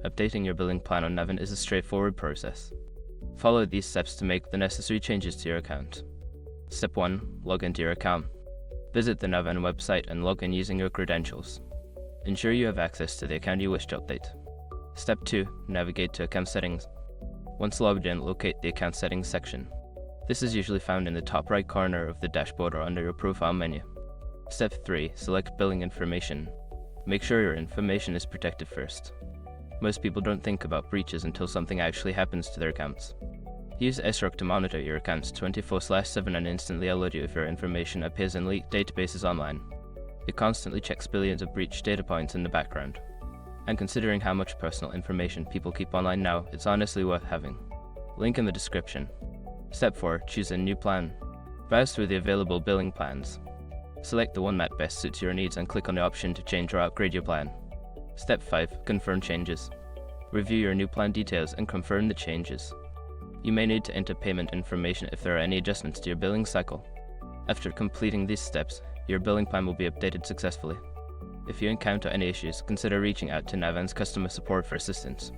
updating your billing plan on Navan is a straightforward process. Follow these steps to make the necessary changes to your account. Step 1. Log into your account. Visit the Navan website and log in using your credentials. Ensure you have access to the account you wish to update. Step 2. Navigate to Account Settings. Once logged in, locate the Account Settings section. This is usually found in the top right corner of the dashboard or under your profile menu. Step 3. Select Billing Information. Make sure your information is protected first. Most people don't think about breaches until something actually happens to their accounts. Use SROC to monitor your accounts 24/7 and instantly alert you if your information appears in leaked databases online. It constantly checks billions of breached data points in the background. And considering how much personal information people keep online now, it's honestly worth having. Link in the description. Step 4. Choose a new plan. Browse through the available billing plans. Select the one that best suits your needs and click on the option to change or upgrade your plan. Step 5. Confirm changes. Review your new plan details and confirm the changes. You may need to enter payment information if there are any adjustments to your billing cycle. After completing these steps, your billing plan will be updated successfully. If you encounter any issues, consider reaching out to Navan's customer support for assistance.